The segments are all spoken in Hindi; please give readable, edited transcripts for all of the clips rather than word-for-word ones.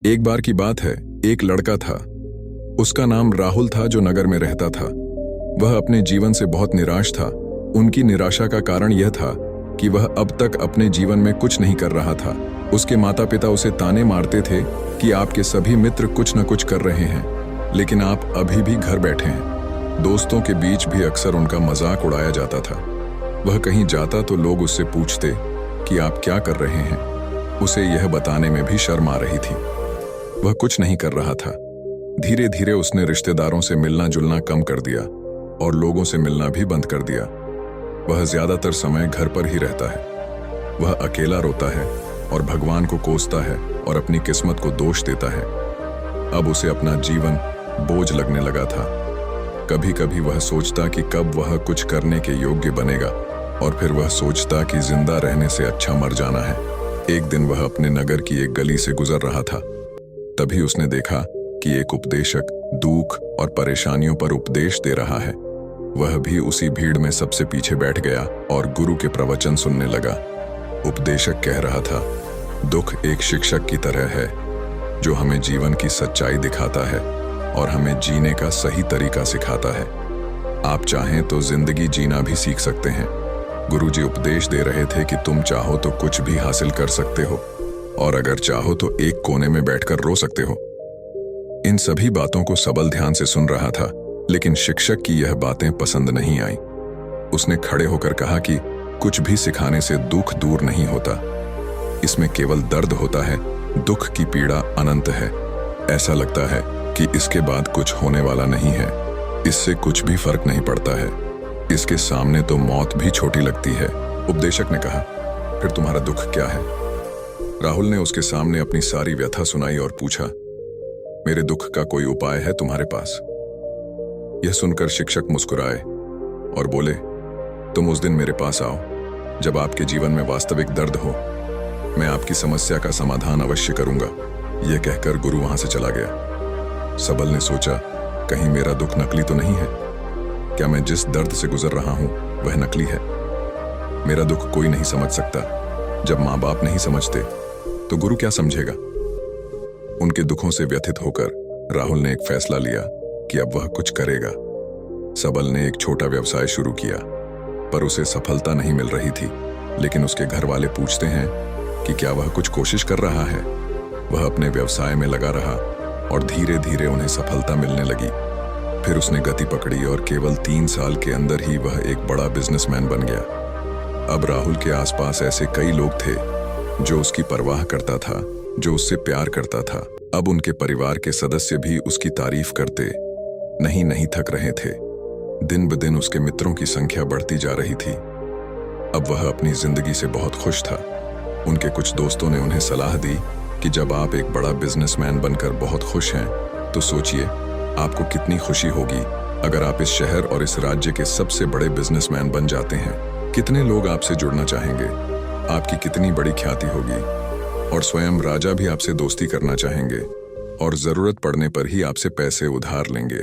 एक बार की बात है, एक लड़का था। उसका नाम राहुल था, जो नगर में रहता था। वह अपने जीवन से बहुत निराश था। उनकी निराशा का कारण यह था कि वह अब तक अपने जीवन में कुछ नहीं कर रहा था। उसके माता पिता उसे ताने मारते थे कि आपके सभी मित्र कुछ न कुछ कर रहे हैं, लेकिन आप अभी भी घर बैठे हैं। दोस्तों के बीच भी अक्सर उनका मजाक उड़ाया जाता था। वह कहीं जाता तो लोग उससे पूछते कि आप क्या कर रहे हैं। उसे यह बताने में भी शर्म आ रही थी। वह कुछ नहीं कर रहा था। धीरे धीरे उसने रिश्तेदारों से मिलना जुलना कम कर दिया और लोगों से मिलना भी बंद कर दिया। वह ज्यादातर समय घर पर ही रहता है। वह अकेला रोता है और भगवान को कोसता है और अपनी किस्मत को दोष देता है। अब उसे अपना जीवन बोझ लगने लगा था। कभी कभी वह सोचता कि कब वह कुछ करने के योग्य बनेगा, और फिर वह सोचता कि जिंदा रहने से अच्छा मर जाना है। एक दिन वह अपने नगर की एक गली से गुजर रहा था। तभी उसने देखा कि एक उपदेशक दुख और परेशानियों पर उपदेश दे रहा है। वह भी उसी भीड़ में सबसे पीछे बैठ गया और गुरु के प्रवचन सुनने लगा। उपदेशक कह रहा था, दुख एक शिक्षक की तरह है जो हमें जीवन की सच्चाई दिखाता है और हमें जीने का सही तरीका सिखाता है। आप चाहें तो जिंदगी जीना भी सीख सकते हैं। गुरुजी उपदेश दे रहे थे कि तुम चाहो तो कुछ भी हासिल कर सकते हो, और अगर चाहो तो एक कोने में बैठकर रो सकते हो। इन सभी बातों को सबल ध्यान से सुन रहा था, लेकिन शिक्षक की यह बातें पसंद नहीं आई। उसने खड़े होकर कहा कि कुछ भी सिखाने से दुख दूर नहीं होता। इसमें केवल दर्द होता है। दुख की पीड़ा अनंत है। ऐसा लगता है कि इसके बाद कुछ होने वाला नहीं है। इससे कुछ भी फर्क नहीं पड़ता है। इसके सामने तो मौत भी छोटी लगती है। उपदेशक ने कहा, फिर तुम्हारा दुख क्या है? राहुल ने उसके सामने अपनी सारी व्यथा सुनाई और पूछा, मेरे दुख का कोई उपाय है तुम्हारे पास? यह सुनकर शिक्षक मुस्कुराए और बोले, तुम उस दिन मेरे पास आओ जब आपके जीवन में वास्तविक दर्द हो। मैं आपकी समस्या का समाधान अवश्य करूंगा। यह कहकर गुरु वहां से चला गया। सबल ने सोचा, कहीं मेरा दुख नकली तो नहीं है? क्या मैं जिस दर्द से गुजर रहा हूं वह नकली है? मेरा दुख कोई नहीं समझ सकता। जब माँ बाप नहीं समझते तो गुरु क्या समझेगा? उनके दुखों से व्यथित होकर राहुल ने एक फैसला लिया कि अब वह कुछ करेगा। सबल ने एक छोटा व्यवसाय शुरू किया, पर उसे सफलता नहीं मिल रही थी। लेकिन उसके घर वाले पूछते हैं कि क्या वह कुछ कोशिश कर रहा है। वह अपने व्यवसाय में लगा रहा और धीरे धीरे उन्हें सफलता मिलने लगी। फिर उसने गति पकड़ी और केवल 3 साल के अंदर ही वह एक बड़ा बिजनेसमैन बन गया। अब राहुल के आसपास ऐसे कई लोग थे जो उसकी परवाह करता था, जो उससे प्यार करता था। अब उनके परिवार के सदस्य भी उसकी तारीफ करते नहीं थक रहे थे। दिन ब दिन उसके मित्रों की संख्या बढ़ती जा रही थी। अब वह अपनी जिंदगी से बहुत खुश था। उनके कुछ दोस्तों ने उन्हें सलाह दी कि जब आप एक बड़ा बिजनेसमैन बनकर बहुत खुश हैं, तो सोचिए आपको कितनी खुशी होगी अगर आप इस शहर और इस राज्य के सबसे बड़े बिजनेसमैन बन जाते हैं। कितने लोग आपसे जुड़ना चाहेंगे, आपकी कितनी बड़ी ख्याति होगी, और स्वयं राजा भी आपसे दोस्ती करना चाहेंगे और जरूरत पड़ने पर ही आपसे पैसे उधार लेंगे।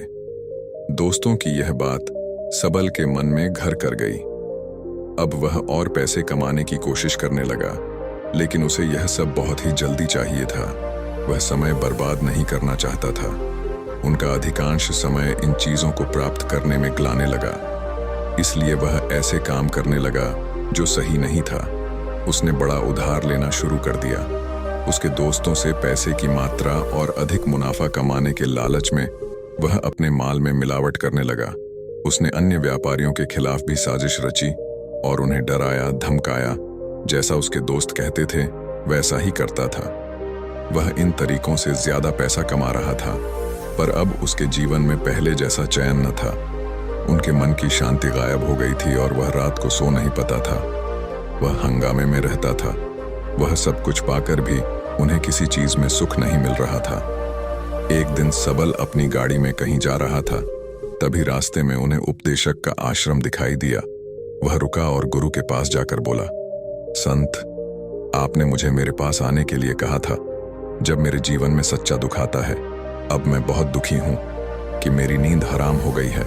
दोस्तों की यह बात सबल के मन में घर कर गई। अब वह और पैसे कमाने की कोशिश करने लगा, लेकिन उसे यह सब बहुत ही जल्दी चाहिए था। वह समय बर्बाद नहीं करना चाहता था। उनका अधिकांश समय इन चीजों को प्राप्त करने में गलाने लगा। इसलिए वह ऐसे काम करने लगा जो सही नहीं था। उसने बड़ा उधार लेना शुरू कर दिया। उसके दोस्तों से पैसे की मात्रा और अधिक मुनाफा कमाने के लालच में वह अपने माल में मिलावट करने लगा। उसने अन्य व्यापारियों के खिलाफ भी साजिश रची और उन्हें डराया धमकाया। जैसा उसके दोस्त कहते थे वैसा ही करता था। वह इन तरीकों से ज्यादा पैसा कमा रहा था, पर अब उसके जीवन में पहले जैसा चैन न था। उनके मन की शांति गायब हो गई थी और वह रात को सो नहीं पाता था। वह हंगामे में रहता था। वह सब कुछ पाकर भी उन्हें किसी चीज में सुख नहीं मिल रहा था। एक दिन सबल अपनी गाड़ी में कहीं जा रहा था। तभी रास्ते में उन्हें उपदेशक का आश्रम दिखाई दिया। वह रुका और गुरु के पास जाकर बोला, संत, आपने मुझे मेरे पास आने के लिए कहा था जब मेरे जीवन में सच्चा दुख आता है। अब मैं बहुत दुखी हूं कि मेरी नींद हराम हो गई है।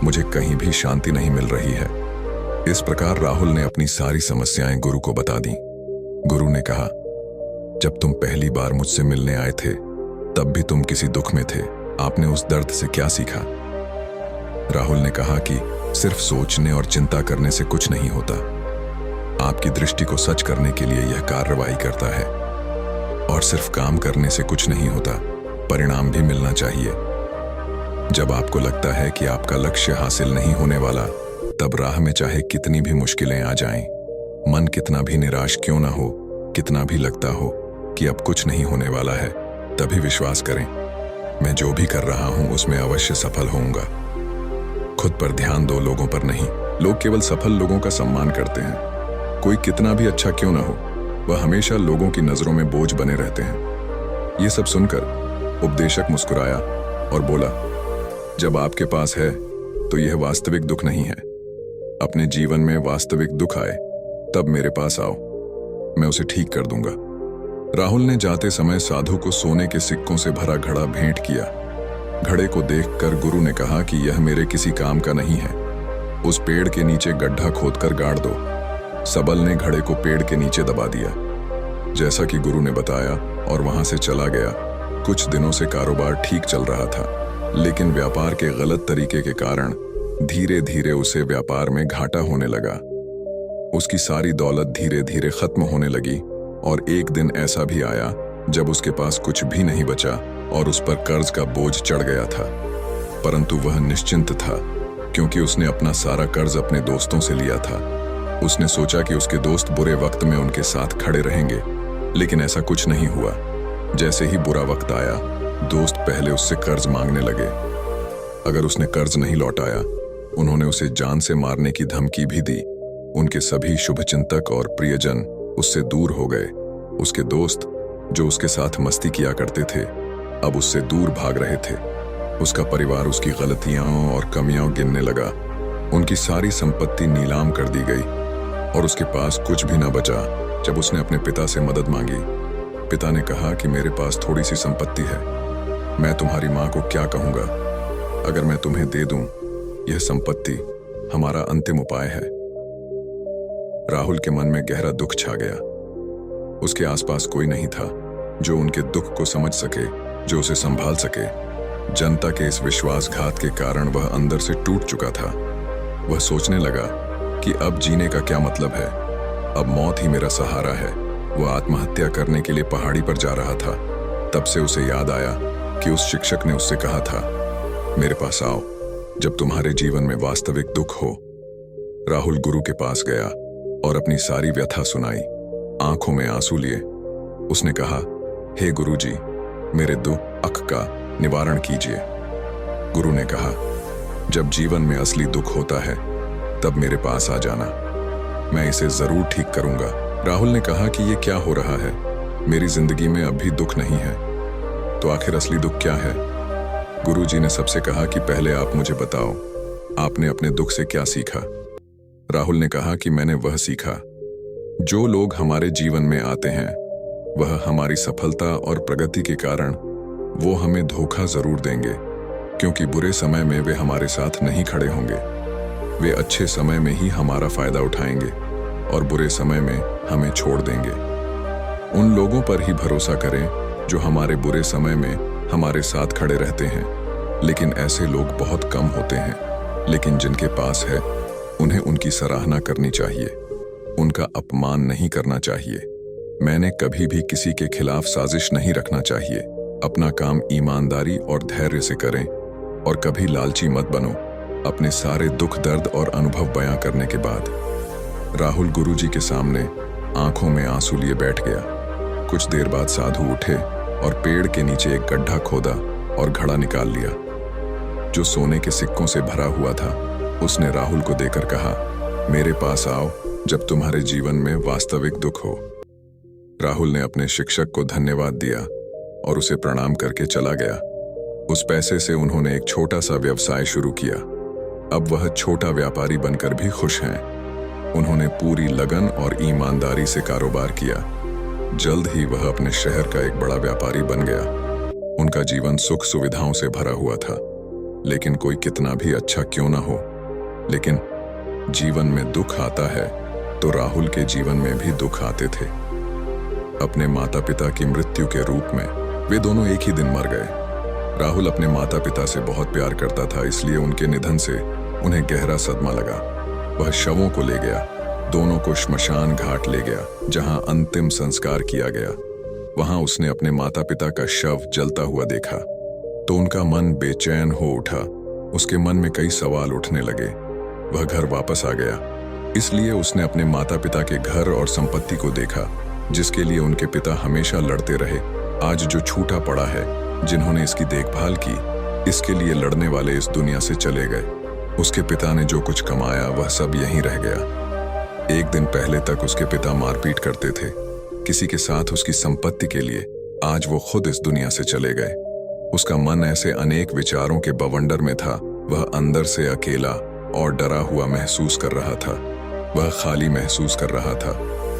मुझे कहीं भी शांति नहीं मिल रही है। इस प्रकार राहुल ने अपनी सारी समस्याएं गुरु को बता दी। गुरु ने कहा, जब तुम पहली बार मुझसे मिलने आए थे तब भी तुम किसी दुख में थे। आपने उस दर्द से क्या सीखा? राहुल ने कहा कि सिर्फ सोचने और चिंता करने से कुछ नहीं होता। आपकी दृष्टि को सच करने के लिए यह कार्रवाई करता है। और सिर्फ काम करने से कुछ नहीं होता, परिणाम भी मिलना चाहिए। जब आपको लगता है कि आपका लक्ष्य हासिल नहीं होने वाला, तब राह में चाहे कितनी भी मुश्किलें आ जाएं, मन कितना भी निराश क्यों ना हो, कितना भी लगता हो कि अब कुछ नहीं होने वाला है, तभी विश्वास करें, मैं जो भी कर रहा हूं उसमें अवश्य सफल होऊंगा। खुद पर ध्यान दो, लोगों पर नहीं। लोग केवल सफल लोगों का सम्मान करते हैं। कोई कितना भी अच्छा क्यों ना हो, वह हमेशा लोगों की नजरों में बोझ बने रहते हैं। ये सब सुनकर उपदेशक मुस्कुराया और बोला, जब आपके पास है तो यह वास्तविक दुख नहीं है। अपने जीवन में वास्तविक दुख आए तब मेरे पास आओ, मैं उसे ठीक कर दूंगा। राहुल ने जाते समय साधु को सोने के सिक्कों से भरा घड़ा भेंट किया। घड़े को देखकर गुरु ने कहा कि यह मेरे किसी काम का नहीं है। उस पेड़ के नीचे गड्ढा खोदकर गाड़ दो। सबल ने घड़े को पेड़ के नीचे दबा दिया, जैसा कि गुरु ने बताया, और वहां से चला गया। कुछ दिनों से कारोबार ठीक चल रहा था, लेकिन व्यापार के गलत तरीके के कारण धीरे धीरे उसे व्यापार में घाटा होने लगा। उसकी सारी दौलत धीरे धीरे खत्म होने लगी और एक दिन ऐसा भी आया जब उसके पास कुछ भी नहीं बचा और उस पर कर्ज का बोझ चढ़ गया था। परंतु वह निश्चिंत था, क्योंकि उसने अपना सारा कर्ज अपने दोस्तों से लिया था। उसने सोचा कि उसके दोस्त बुरे वक्त में उनके साथ खड़े रहेंगे, लेकिन ऐसा कुछ नहीं हुआ। जैसे ही बुरा वक्त आया, दोस्त पहले उससे कर्ज मांगने लगे। अगर उसने कर्ज नहीं लौटाया, उन्होंने उसे जान से मारने की धमकी भी दी। उनके सभी शुभचिंतक और प्रियजन उससे दूर हो गए। उसके दोस्त, जो उसके साथ मस्ती किया करते थे, अब उससे दूर भाग रहे थे। उसका परिवार उसकी गलतियां और कमियां गिनने लगा। उनकी सारी संपत्ति नीलाम कर दी गई और उसके पास कुछ भी न बचा। जब उसने अपने पिता से मदद मांगी, पिता ने कहा कि मेरे पास थोड़ी सी संपत्ति है, मैं तुम्हारी मां को क्या कहूंगा? अगर मैं तुम्हें दे दूं यह संपत्ति, हमारा अंतिम उपाय है। राहुल के मन में गहरा दुख छा गया। उसके आसपास कोई नहीं था जो उनके दुख को समझ सके, जो उसे संभाल सके। जनता के इस विश्वासघात के कारण वह अंदर से टूट चुका था। वह सोचने लगा कि अब जीने का क्या मतलब है, अब मौत ही मेरा सहारा है। वह आत्महत्या करने के लिए पहाड़ी पर जा रहा था। तब से उसे याद आया कि उस शिक्षक ने उससे कहा था, मेरे पास आओ जब तुम्हारे जीवन में वास्तविक दुख हो। राहुल गुरु के पास गया और अपनी सारी व्यथा सुनाई। आंखों में आंसू लिए उसने कहा, हे गुरुजी, मेरे दुख का निवारण कीजिए। गुरु ने कहा, जब जीवन में असली दुख होता है तब मेरे पास आ जाना, मैं इसे जरूर ठीक करूंगा। राहुल ने कहा कि ये क्या हो रहा है, मेरी जिंदगी में अब भी दुख नहीं है, तो आखिर असली दुख क्या है? गुरुजी ने सबसे कहा कि पहले आप मुझे बताओ, आपने अपने दुख से क्या सीखा? राहुल ने कहा कि मैंने वह सीखा, जो लोग हमारे जीवन में आते हैं वह हमारी सफलता और प्रगति के कारण वो हमें धोखा जरूर देंगे, क्योंकि बुरे समय में वे हमारे साथ नहीं खड़े होंगे। वे अच्छे समय में ही हमारा फायदा उठाएंगे और बुरे समय में हमें छोड़ देंगे। उन लोगों पर ही भरोसा करें जो हमारे बुरे समय में हमारे साथ खड़े रहते हैं। लेकिन ऐसे लोग बहुत कम होते हैं, लेकिन जिनके पास है उन्हें उनकी सराहना करनी चाहिए, उनका अपमान नहीं करना चाहिए। मैंने कभी भी किसी के खिलाफ साजिश नहीं रखना चाहिए। अपना काम ईमानदारी और धैर्य से करें और कभी लालची मत बनो। अपने सारे दुख दर्द और अनुभव बयां करने के बाद राहुल गुरुजी के सामने आंखों में आंसू लिए बैठ गया। कुछ देर बाद साधु उठे और पेड़ के नीचे एक गड्ढा खोदा और घड़ा निकाल लिया, जो सोने के सिक्कों से भरा हुआ था। उसने राहुल को देकर कहा, मेरे पास आओ जब तुम्हारे जीवन में वास्तविक दुख हो। राहुल ने अपने शिक्षक को धन्यवाद दिया और उसे प्रणाम करके चला गया। उस पैसे से उन्होंने एक छोटा सा व्यवसाय शुरू किया। अब वह छोटा व्यापारी बनकर भी खुश हैं। उन्होंने पूरी लगन और ईमानदारी से कारोबार किया। जल्द ही वह अपने शहर का एक बड़ा व्यापारी बन गया। उनका जीवन सुख सुविधाओं से भरा हुआ था। लेकिन कोई कितना भी अच्छा क्यों ना हो, लेकिन जीवन में दुख आता है तो राहुल के जीवन में भी दुख आते थे। अपने माता पिता की मृत्यु के रूप में। वे दोनों एक ही दिन मर गए। राहुल अपने माता पिता से बहुत प्यार करता था, इसलिए उनके निधन से उन्हें गहरा सदमा लगा। वह शवों को ले गया, दोनों को श्मशान घाट ले गया, जहां अंतिम संस्कार किया गया। वहां उसने अपने माता पिता का शव जलता हुआ देखा तो उनका मन बेचैन हो उठा। उसके मन में कई सवाल उठने लगे। वह घर वापस आ गया, इसलिए उसने अपने माता पिता के घर और संपत्ति को देखा, जिसके लिए उनके पिता हमेशा लड़ते रहे। आज जो छूटा पड़ा है, जिन्होंने इसकी देखभाल की, इसके लिए लड़ने वाले इस दुनिया से चले गए। उसके पिता ने जो कुछ कमाया वह सब यहीं रह गया। एक दिन पहले तक उसके पिता मारपीट करते थे किसी के साथ उसकी संपत्ति के लिए। आज वो खुद इस दुनिया से चले गए। उसका मन ऐसे अनेक विचारों के बवंडर में था। वह अंदर से अकेला और डरा हुआ महसूस कर रहा था। वह खाली महसूस कर रहा था।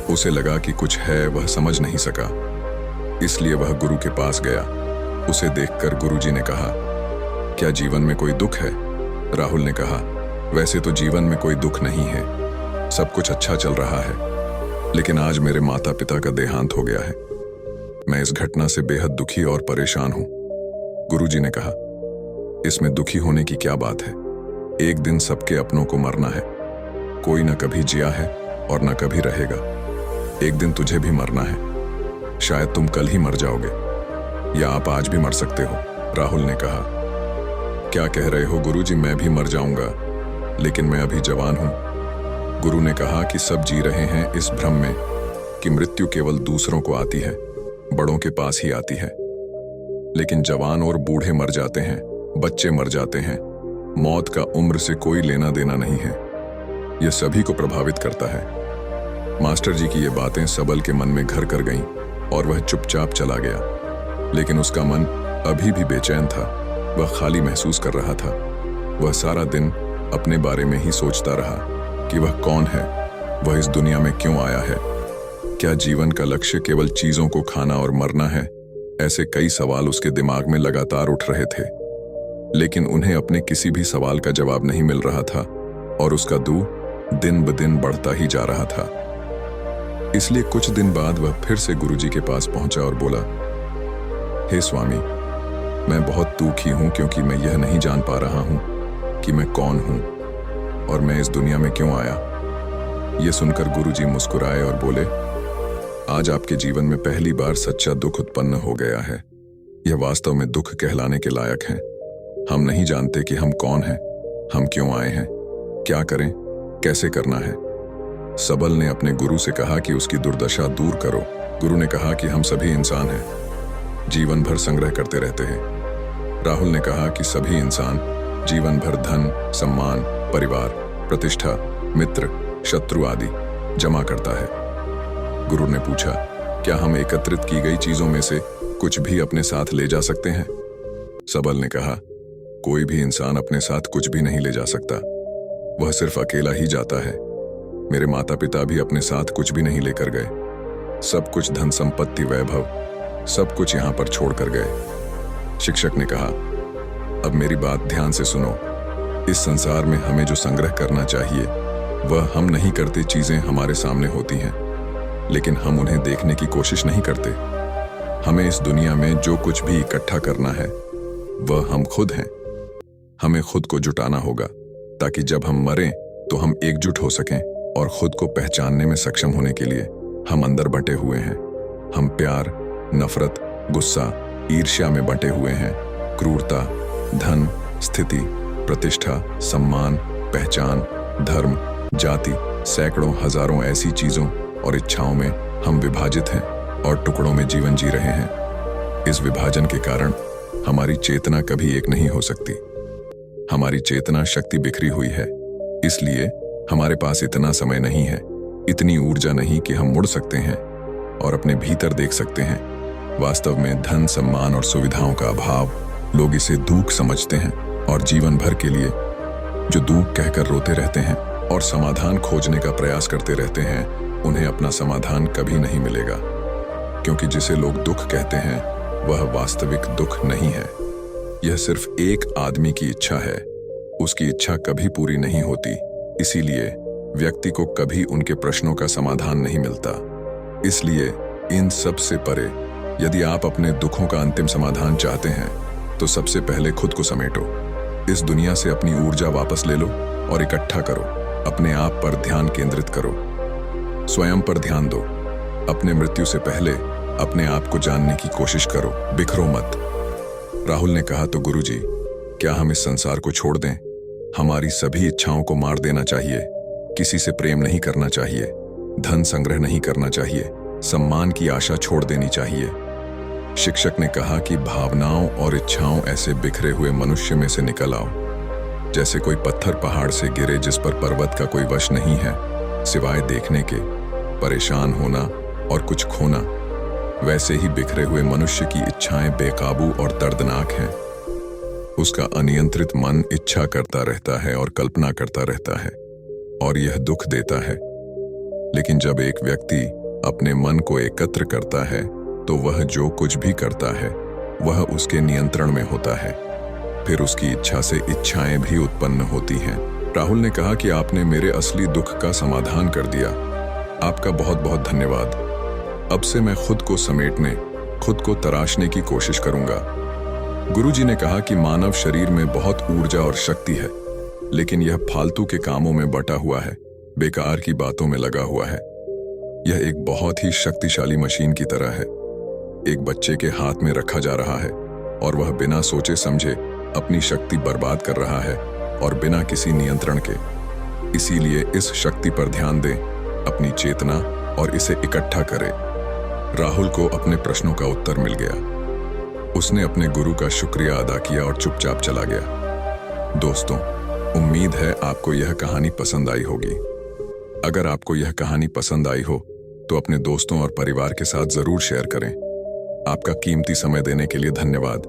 उसे लगा कि कुछ है, वह समझ नहीं सका। इसलिए वह गुरु के पास गया। उसे देखकर गुरुजी ने कहा, क्या जीवन में कोई दुख है? राहुल ने कहा, वैसे तो जीवन में कोई दुख नहीं है, सब कुछ अच्छा चल रहा है, लेकिन आज मेरे माता पिता का देहांत हो गया है। मैं इस घटना से बेहद दुखी और परेशान हूं। गुरुजी ने कहा, इसमें दुखी होने की क्या बात है? एक दिन सबके अपनों को मरना है। कोई न कभी जिया है और न कभी रहेगा। एक दिन तुझे भी मरना है। शायद तुम कल ही मर जाओगे, या आप आज भी मर सकते हो। राहुल ने कहा, क्या कह रहे हो गुरुजी? मैं भी मर जाऊंगा, लेकिन मैं अभी जवान हूं। गुरु ने कहा कि सब जी रहे हैं इस भ्रम में कि मृत्यु केवल दूसरों को आती है, बड़ों के पास ही आती है। लेकिन जवान और बूढ़े मर जाते हैं, बच्चे मर जाते हैं। मौत का उम्र से कोई लेना देना नहीं है। यह सभी को प्रभावित करता है। मास्टर जी की ये बातें सबल के मन में घर कर गईं और वह चुपचाप चला गया। लेकिन उसका मन अभी भी बेचैन था। वह खाली महसूस कर रहा था। वह सारा दिन अपने बारे में ही सोचता रहा कि वह कौन है, वह इस दुनिया में क्यों आया है, क्या जीवन का लक्ष्य केवल चीजों को खाना और मरना है? ऐसे कई सवाल उसके दिमाग में लगातार उठ रहे थे, लेकिन उन्हें अपने किसी भी सवाल का जवाब नहीं मिल रहा था और उसका दुख दिन ब दिन बढ़ता ही जा रहा था। इसलिए कुछ दिन बाद वह फिर से गुरुजी के पास पहुंचा और बोला, हे स्वामी, मैं बहुत दुखी हूं क्योंकि मैं यह नहीं जान पा रहा हूं कि मैं कौन हूं और मैं इस दुनिया में क्यों आया। यह सुनकर गुरुजी मुस्कुराए और बोले, आज आपके जीवन में पहली बार सच्चा दुख उत्पन्न हो गया है। यह वास्तव में दुख कहलाने के लायक है। हम नहीं जानते कि हम कौन हैं, हम क्यों आए हैं, क्या करें, कैसे करना है। सबल ने अपने गुरु से कहा कि उसकी दुर्दशा दूर करो। गुरु ने कहा कि हम सभी इंसान हैं, जीवन भर संग्रह करते रहते हैं। राहुल ने कहा कि सभी इंसान जीवन भर धन, सम्मान, परिवार, प्रतिष्ठा, मित्र, शत्रु आदि जमा करता है। गुरु ने पूछा, क्या हम एकत्रित की गई चीजों में से कुछ भी अपने साथ ले जा सकते हैं? सबल ने कहा, कोई भी इंसान अपने साथ कुछ भी नहीं ले जा सकता, वह सिर्फ अकेला ही जाता है। मेरे माता पिता भी अपने साथ कुछ भी नहीं लेकर गए। सब कुछ धन संपत्ति, वैभव, सब कुछ यहां पर छोड़ कर गए। शिक्षक ने कहा, अब मेरी बात ध्यान से सुनो। इस संसार में हमें जो संग्रह करना चाहिए वह हम नहीं करते। चीजें हमारे सामने होती हैं, लेकिन हम उन्हें देखने की कोशिश नहीं करते। हमें इस दुनिया में जो कुछ भी इकट्ठा करना है वह हम खुद हैं। हमें खुद को जुटाना होगा ताकि जब हम मरें तो हम एकजुट हो सकें और खुद को पहचानने में सक्षम होने के लिए हम अंदर बंटे हुए हैं। हम प्यार, नफरत, गुस्सा, ईर्ष्या में बंटे हुए हैं। क्रूरता, धन, स्थिति, प्रतिष्ठा, सम्मान, पहचान, धर्म, जाति, सैकड़ों हजारों ऐसी चीजों और इच्छाओं में हम विभाजित हैं और टुकड़ों में जीवन जी रहे हैं। इस विभाजन के कारण हमारी चेतना कभी एक नहीं हो सकती। हमारी चेतना शक्ति बिखरी हुई है, इसलिए हमारे पास इतना समय नहीं है, इतनी ऊर्जा नहीं कि हम मुड़ सकते हैं और अपने भीतर देख सकते हैं। वास्तव में धन, सम्मान और सुविधाओं का अभाव, लोग इसे दुख समझते हैं और जीवन भर के लिए जो दुख कहकर रोते रहते हैं और समाधान खोजने का प्रयास करते रहते हैं, उन्हें अपना समाधान कभी नहीं मिलेगा, क्योंकि जिसे लोग दुख कहते हैं वह वास्तविक दुख नहीं है। यह सिर्फ एक आदमी की इच्छा है। उसकी इच्छा कभी पूरी नहीं होती, इसीलिए व्यक्ति को कभी उनके प्रश्नों का समाधान नहीं मिलता। इसलिए इन सब से परे, यदि आप अपने दुखों का अंतिम समाधान चाहते हैं तो सबसे पहले खुद को समेटो। इस दुनिया से अपनी ऊर्जा वापस ले लो और इकट्ठा करो। अपने आप पर ध्यान केंद्रित करो, स्वयं पर ध्यान दो। अपने मृत्यु से पहले अपने आप को जानने की कोशिश करो, बिखरो मत। राहुल ने कहा, तो गुरुजी, क्या हम इस संसार को छोड़ दें? हमारी सभी इच्छाओं को मार देना चाहिए। किसी से प्रेम नहीं करना चाहिए, धन संग्रह नहीं करना चाहिए, सम्मान की आशा छोड़ देनी चाहिए। शिक्षक ने कहा कि भावनाओं और इच्छाओं ऐसे बिखरे हुए मनुष्य में से निकल आओ, जैसे कोई पत्थर पहाड़ से गिरे जिस पर पर्वत का कोई वश नहीं है सिवाय देखने के, परेशान होना और कुछ खोना। वैसे ही बिखरे हुए मनुष्य की इच्छाएं बेकाबू और दर्दनाक हैं। उसका अनियंत्रित मन इच्छा करता रहता है और कल्पना करता रहता है, और यह दुख देता है। लेकिन जब एक व्यक्ति अपने मन को एकत्र करता है तो वह जो कुछ भी करता है वह उसके नियंत्रण में होता है। फिर उसकी इच्छा से इच्छाएं भी उत्पन्न होती हैं। राहुल ने कहा कि आपने मेरे असली दुख का समाधान कर दिया। आपका बहुत बहुत धन्यवाद। अब से मैं खुद को समेटने, खुद को तराशने की कोशिश करूंगा। गुरुजी ने कहा कि मानव शरीर में बहुत ऊर्जा और शक्ति है, लेकिन यह फालतू के कामों में बटा हुआ है, बेकार की बातों में लगा हुआ है। यह एक बहुत ही शक्तिशाली मशीन की तरह है। एक बच्चे के हाथ में रखा जा रहा है और वह बिना सोचे समझे अपनी शक्ति बर्बाद कर रहा है, और बिना किसी नियंत्रण के। इसीलिए इस शक्ति पर ध्यान दें, अपनी चेतना, और इसे इकट्ठा करें। राहुल को अपने प्रश्नों का उत्तर मिल गया। उसने अपने गुरु का शुक्रिया अदा किया और चुपचाप चला गया। दोस्तों, उम्मीद है आपको यह कहानी पसंद आई होगी। अगर आपको यह कहानी पसंद आई हो तो अपने दोस्तों और परिवार के साथ जरूर शेयर करें। आपका कीमती समय देने के लिए धन्यवाद।